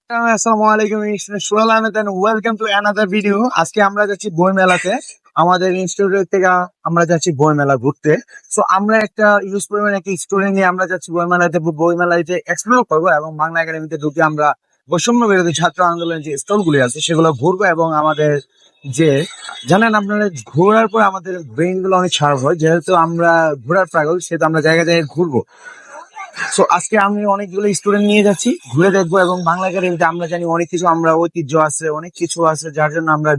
আসসালামু আলাইকুম, Sohel Ahmed and welcome to another video. আজকে আমরা যাচ্ছি বই মেলাতে। আমাদের ইনস্টিটিউট থেকে আমরা যাচ্ছি বই মেলা ঘুরতে। সো আমরা একটা ইউজ পরিমাণে একটা স্টুডেন্ট নিয়ে আমরা যাচ্ছি বই মেলাতে। বই মেলায় যে এক্সপ্লোর করবো এবং বাংলা একাডেমিতে ঢুকে আমরা বৈষম্য বিরোধী ছাত্র আন্দোলনের যে স্টল গুলি আছে সেগুলো ঘুরবো এবং আমাদের যে জানেন আপনারা ঘোরার পর আমাদের ব্রেন গুলো অনেক শার্প হয়, যেহেতু আমরা ঘোরার পাগল সেহেতু আমরা জায়গায় জায়গায় ঘুরবো। সো আজকে আমি অনেকগুলো স্টুডেন্ট নিয়ে যাচ্ছি, ঘুরে দেখবো এবং বাংলা একাডেমিতে আমরা জানি অনেক কিছু, আমরা ঐতিহ্য আছে, অনেক কিছু আছে যার জন্য আমরা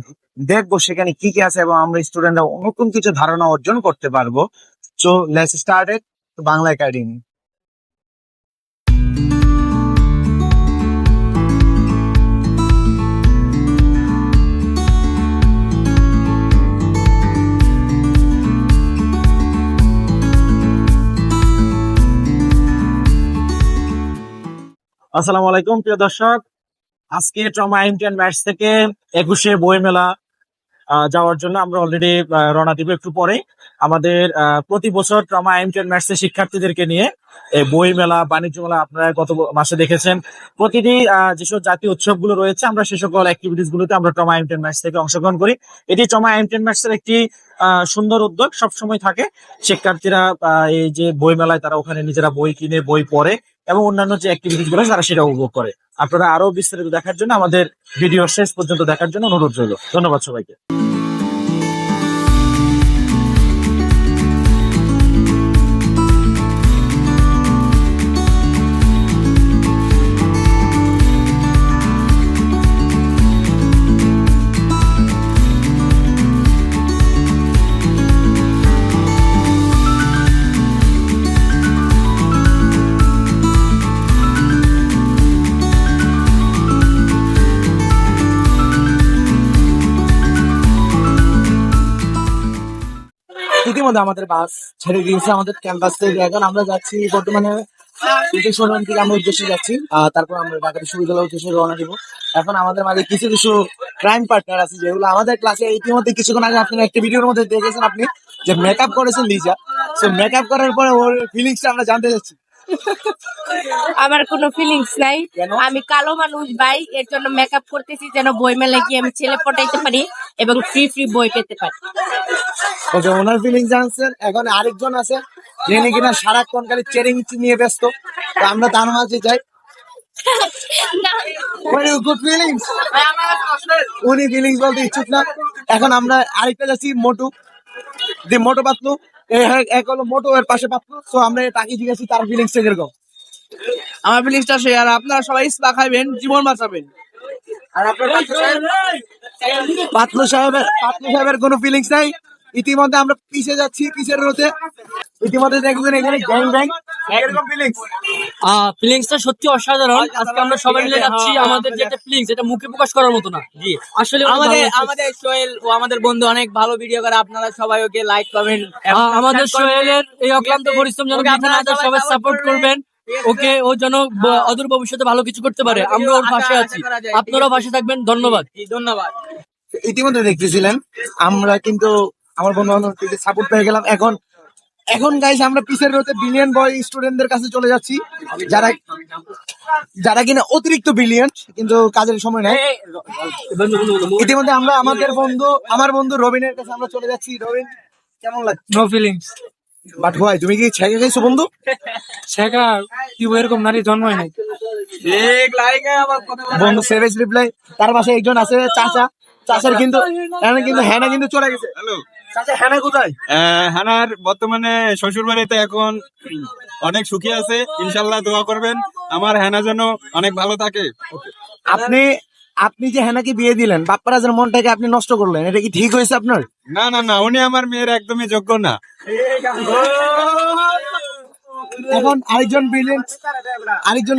দেখবো সেখানে কি কি আছে এবং আমরা স্টুডেন্টরা নতুন কিছু ধারণা অর্জন করতে পারবো। So let's start it Bangla academy. আসসালামু আলাইকুম প্রিয় দর্শক, আজকে ট্রমা ইন্ডিয়ান ম্যাথস থেকে 21শে বই মেলা যাওয়ার জন্য আমরা অলরেডি রওনা দিব একটু পরে। আমাদের প্রতি বছর ট্রমা ইন্ডিয়ান ম্যাথস এর শিক্ষার্থীদেরকে নিয়ে এই বই মেলা, বাণিজ্য মেলা আপনারা গত মাসে দেখেছেন। প্রতিটি যেসব জাতীয় উৎসবগুলো রয়েছে আমরা সে সকল অ্যাক্টিভিটিস গুলোতে আমরা ট্রমা ইন্ডিয়ান ম্যাথস থেকে অংশগ্রহণ করি। এটি ট্রমা ইন্ডিয়ান ম্যাথস এর একটি সুন্দর উদ্যোগ, সবসময় থাকে। শিক্ষার্থীরা এই যে বই মেলায় তারা ওখানে নিজেরা বই কিনে বই পড়ে এবং অন্যান্য যে অ্যাক্টিভিটিস গুলো তারা সেটা উপভোগ করে। আপনারা আরো বিস্তারিত দেখার জন্য আমাদের ভিডিও শেষ পর্যন্ত দেখার জন্য অনুরোধ রইল। ধন্যবাদ সবাইকে। ইতিমধ্যে আমাদের বাস ছেড়ে দিয়েছে আমাদের ক্যাম্পাস থেকে। এখন আমরা যাচ্ছি বর্তমানে শোরুম থেকে আমরা উদ্দেশ্যে যাচ্ছি, তারপর আমরা ঢাকা বিশ্ববিদ্যালয়ের উদ্দেশ্যে রওনা দিব। এখন আমাদের মাঝে কিছু কিছু ক্রাইম পার্টনার আছে যেগুলো আমাদের ক্লাসে ইতিমধ্যে কিছুক্ষণ আগে আপনি একটা ভিডিওর মধ্যে দেখেছেন আপনি যে মেকআপ করেছেন লিজা। সো মেকআপ করার পরে ওর ফিলিংসটা আমরা জানতে চাচ্ছি। আমার কোনো ফিলিংস নাই, আমি কালো মানুষ ভাই, এর জন্য মেকআপ করতেছি যেন বই মেলায় গিয়ে আমি ছেলে পটাইতে পারি এবং ফ্রি ফ্রি বই পেতে পারি। ওকে, ওনার ফিলিংস জানছেন। এখন আরেকজন আছে যিনি কিনা সারাক্ষণ খালি চেরিং নিয়ে ব্যস্ত, তো আমরা তার মাঝে যাই। গুড ফিলিংস, উনি ফিলিংস বলতে ইচ্ছুক না। এখন আমরা আরেকটা যাচ্ছি মোটু, যে মোটো পাতলু, এক হলো মোটো, এর পাশে পাতলু। তো আমরা তাকে জিজ্ঞাসি তার ফিলিংসটা কিরকম। আমার ফিলিংসটা শেয়ার, আপনারা সবাই ইসলা খাইবেন, জীবন বাঁচাবেন। আর আপনার পাতলু সাহেবের কোনো ফিলিংস নাই। ইতিমধ্যে আমরা পিছে যাচ্ছি, পিছের রোতে ইতিমধ্যে দেখবেন এখানে গ্যাং ব্যাং। এরকম ফিলিংস, ফিলিংসটা সত্যি অসাধারণ। আজকে আমরা সবাই মিলে যাচ্ছি, আমাদের যে একটা ফিলিংস এটা মুখে প্রকাশ করার মতো না। জি, আসলে আমাদের সোহেল ও আমাদের বন্ধু অনেক ভালো ভিডিও করে, আপনারা সবাই ওকে লাইক কমেন্ট, আমাদের সোহেলের এই অক্লান্ত পরিশ্রম যেন আপনারা সবাই সাপোর্ট করবেন ওকে, ও যেন অদূর ভবিষ্যতে ভালো কিছু করতে পারে। আমরা ওর পাশে আছি, আপনারাও পাশে থাকবেন। ধন্যবাদ। ইতিমধ্যে দেখতেছিলেন আমরা কিন্তু আমার বন্ধু বান্ধব সাপোর্ট পেয়ে গেলাম। এখন গাইস আমরা পিছের রোতে বিলিয়ন বয় স্টুডেন্টদের কাছে চলে যাচ্ছি, যারা কিনা অতিরিক্ত বিলিয়ন কিন্তু কাজের সময় নাই। ইতিমধ্যে আমরা আমার বন্ধু রবিনের কাছে আমরা চলে যাচ্ছি। রবিন, কেমন লাগছে? No feelings. বাট ভাই তুমি কি ছেঁকে খাইছো বন্ধু? শেখা কি এরকম নারী জন্মই নাই। বন্ধু সেভেজ রিপ্লাই। তার পাশে একজন আছে চাচার কিন্তু হ্যানা কিন্তু চলে গেছে। হ্যালো চাচা, হ্যানা কোথায়? হানার বর্তমানে শ্বশুর বাড়িতে এখন অনেক সুখী আছে। ইনশাল্লাহ দোয়া করবেন আমার হ্যানা যেন অনেক ভালো থাকে। আপনি যে হ্যানাকে বিয়ে দিলেন, বাপ্পারাজের মনটাকে আপনি নষ্ট করলেন, এটা কি ঠিক হয়েছে আপনার? না না না, উনি আমার মেয়ের একদমই যোগ্য না। এখন আরেকজন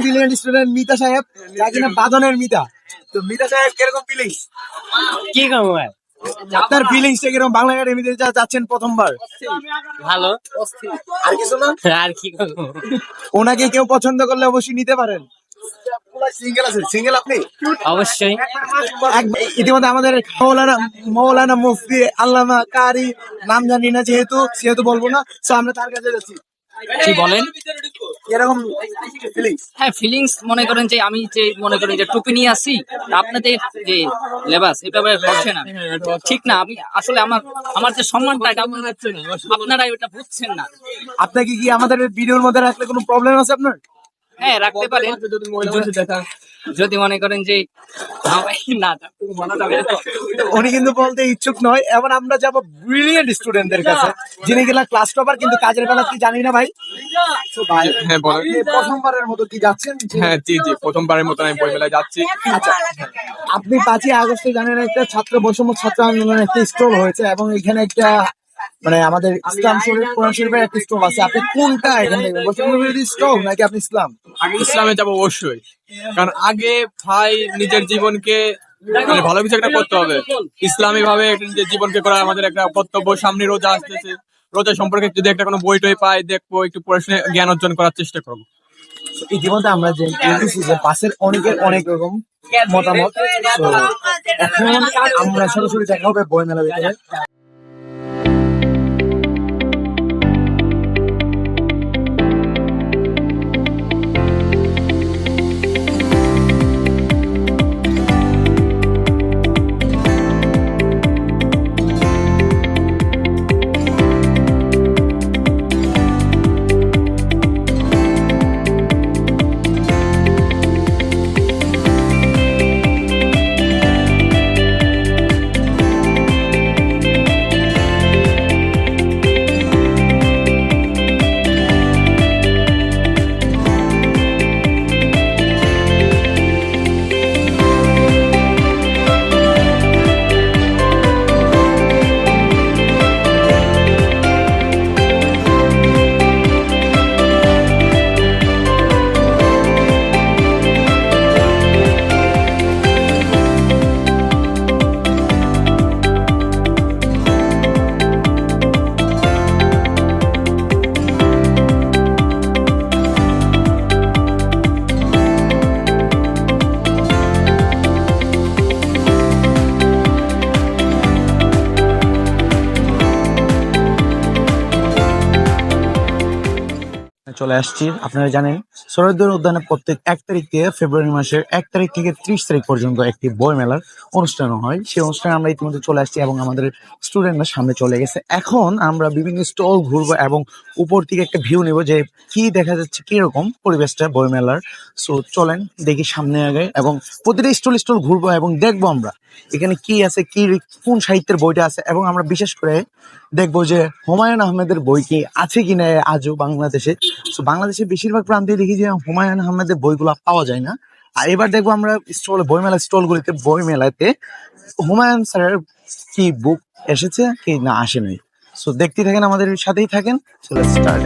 ব্রিলিয়েন্ট স্টুডেন্ট মিতা সাহেব, যা কিনা বাদনের মিতা। তো মিতা সাহেব কিরকম ফিলিংস? কি করবো ভাই, আপনার ফিলিংসটা কিরকম? বাংলা একাডেমিতে যাচ্ছেন প্রথমবার। ভালো। আর কিছু না, আর কি করবো। ওনাকে কেউ পছন্দ করলে অবশ্যই নিতে পারেন। সিঙ্গেল আপনি? অবশ্যই। ইতিমধ্যে আমাদের মৌলানা মুফতি আল্লামা কারি, নাম জানি না যেহেতু বলবো না, তো আমরা তার কাছে যাচ্ছি। কি বলেন? এরকম ফিলিংস? হ্যাঁ, ফিলিংস মনে করেন যে আমি যে মনে করেন যে টুপি নিয়ে আসি, আপনাদের যে লেবাস এভাবে হচ্ছে না, ঠিক না। আমি আসলে আমার আমার যে সম্মানটা এটা আপনারা ওটা বুঝছেন না। আপনাকে কি আমাদের ভিডিওর মধ্যে রাখলে কোনো প্রবলেম আছে আপনার? হ্যাঁ, রাখতে পারেন যদি মনে করেন যে না বলা যাবে না। উনি কিন্তু বলতে ইচ্ছুক নয়। এবার আমরা যাব ব্রিলিয়েন্ট স্টুডেন্টদের কাছে, যিনি কিনা ক্লাস টপার কিন্তু কাজের বেলা কি জানি না ভাই। তো ভাই, হ্যাঁ বলেন। আপনি প্রথমবারের মতো কি যাচ্ছেন? হ্যাঁ জি জি, প্রথমবারের মতন আমি বইমেলায় যাচ্ছি। আচ্ছা, আপনি 5ই আগস্টে জানেন একটা ছাত্র বৈষম্য ছাত্র আন্দোলনের একটা স্টল হয়েছে এবং এখানে একটা মানে আমাদের ইসলাম শরীফ কোরআন শরীফের একটা স্টল আছে। আপনি কোনটা এখানে দেখবেন, বৈষম্য বিরোধী স্টল নাকি আপনি ইসলাম? আগে ইসলামে যাবো অবশ্যই, কারণ আগে ভাই নিজের জীবনকে মানে ভালো কিছু একটা করতে হবে। ইসলামী ভাবে নিজের জীবনকে করা আমাদের একটা কর্তব্য। সামনে রোজা আসতেছে, রোজা সম্পর্কে যদি একটা কোনো বই টই পাই দেখবো, একটু পড়াশোনা জ্ঞান অর্জন করার চেষ্টা করবো। ইতিমধ্যে আমরা যে দেখেছি যে পাশের অনেকের অনেক রকম মতামত। তো এখন আমরা সরাসরি দেখা হবে বইমেলা ভিতরে। চলে আসছি। আপনারা জানেন শরৎদের উদ্যানে প্রত্যেক 1 তারিখ থেকে ফেব্রুয়ারি মাসের 1 তারিখ থেকে 30 তারিখ পর্যন্ত একটি বই মেলার অনুষ্ঠান হয়। সেই অনুষ্ঠানে আমরা ইতিমধ্যে চলে আসছি এবং আমাদের স্টুডেন্টরা সামনে চলে গেছে। এখন আমরা বিভিন্ন স্টল ঘুরবো এবং উপর থেকে একটা ভিউ নেব যে কি দেখা যাচ্ছে, কিরকম পরিবেশটা বই মেলার। সো চলেন দেখি সামনে আগে এবং প্রতিটা স্টল ঘুরবো এবং দেখবো আমরা এখানে কি আছে, কি কোন সাহিত্যের বইটা আছে এবং আমরা বিশেষ করে দেখবো যে হুমায়ুন আহমেদের বই কি আছে কিনা আজও বাংলাদেশে। তো বাংলাদেশের বেশিরভাগ প্রান্তে দেখি যে হুমায়ুন আহমেদের বইগুলো পাওয়া যায় না। আর এবার দেখবো আমরা বইমেলা স্টলগুলিতে বইমেলাতে হুমায়ুন স্যারের কি বুক এসেছে কি না আসে নাই। সো দেখতে থাকেন, আমাদের সাথেই থাকেন। চলো স্টার্ট।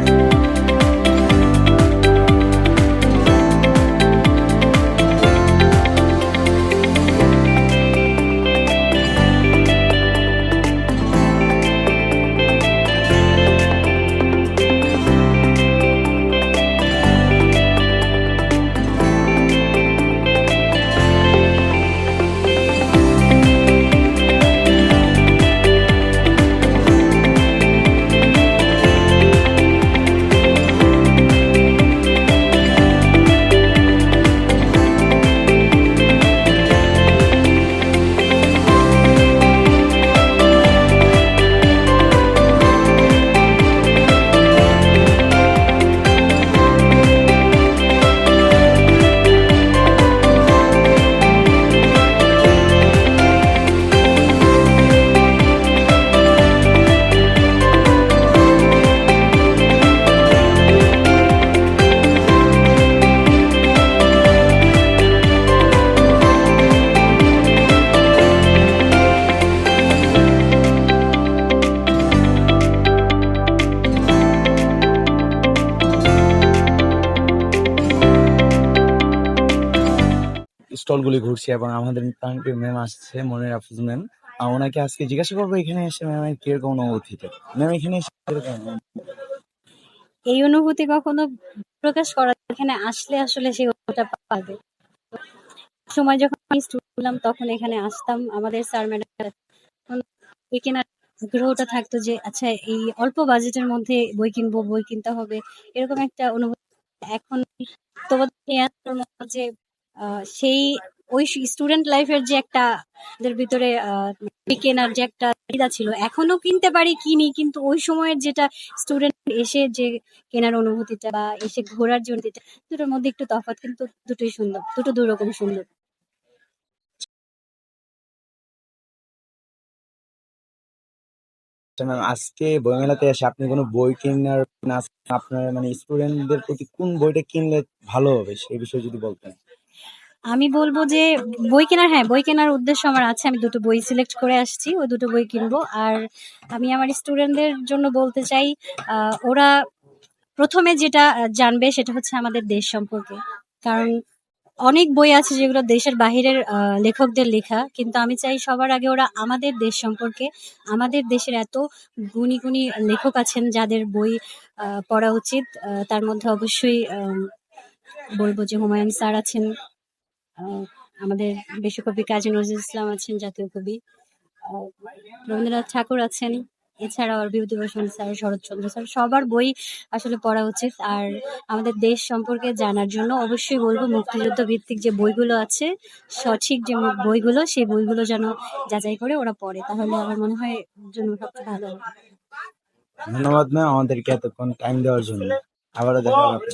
স্টলগুলি ঘুরছি এবং আমাদের প্রাণপ্রিয় ম্যাম আসছে, মনের আফরোজ ম্যাম। ওনাকে আজকে জিজ্ঞাসা করবো এখানে এসে ম্যামের কিরকম অনুভূতিটা। ম্যাম এখানে এসে কিরকম? এই অনুভূতি কখনো প্রকাশ করা এখানে আসলে আসলে সেই অনুভূতিটা পাবে। সময় যখন আমি স্টুডেন্ট ছিলাম তখন এখানে আসতাম আমাদের স্যার ম্যাডাম বই কেনার আগ্রহটা থাকতো যে আচ্ছা এই অল্প বাজেটের মধ্যে বই কিনবো, বই কিনতে হবে, এরকম একটা অনুভূতি এখন তোমাদের নিয়ে আসার মতো যে সেই ওই স্টুডেন্ট লাইফের যে একটা ওদের ভিতরে বই কেনার যে একটা চাহিদা ছিল, এখনো কিনতে পারি কিনি, কিন্তু ওই সময়ের যেটা স্টুডেন্ট এসে যে কেনার অনুভূতিটা বা এসে ঘোরার যে অনুভূতিটা, দুটোর মধ্যে একটু তফাৎ, কিন্তু দুটোই সুন্দর, দুটো দুই রকম সুন্দর। আচ্ছা ম্যাম, আজকে বইমেলাতে এসে আপনি কোনো বই কেনার আপনার মানে স্টুডেন্টদের প্রতি কোন বইটা কিনলে ভালো হবে সেই বিষয়ে যদি বলতেন। আমি বলবো যে বই কেনার, হ্যাঁ বই কেনার উদ্দেশ্য আমার আছে, আমি দুটো বই সিলেক্ট করে আসছি, ওই দুটো বই কিনবো। আর আমি আমার স্টুডেন্টদের জন্য বলতে চাই, ওরা প্রথমে যেটা জানবে সেটা হচ্ছে আমাদের দেশ সম্পর্কে। কারণ অনেক বই আছে যেগুলো দেশের বাহিরের লেখকদের লেখা, কিন্তু আমি চাই সবার আগে ওরা আমাদের দেশ সম্পর্কে, আমাদের দেশের এত গুণী গুণী লেখক আছেন যাদের বই পড়া উচিত। তার মধ্যে অবশ্যই বলবো যে হুমায়ুন স্যার আছেন, আমাদের বিশ্বকবি কাজী নজরুল ইসলাম আছেন, জাতীয় কবি রবীন্দ্রনাথ ঠাকুর আছেন, এছাড়াও আর বিভূতিভূষণ স্যার, শরৎচন্দ্র স্যার, সবার বই আসলে পড়া উচিত। আর আমাদের দেশ সম্পর্কে জানার জন্য অবশ্যই বলবো মুক্তিযুদ্ধ ভিত্তিক যে বইগুলো আছে, সঠিক যে বইগুলো, সেই বইগুলো যেন যাচাই করে ওরা পড়ে, তাহলে আমার মনে হয় জন্য সবচেয়ে ভালো হবে। ধন্যবাদ ম্যাম আমাদেরকে এতক্ষণ টাইম দেওয়ার জন্য। আবারও দেখা হবে।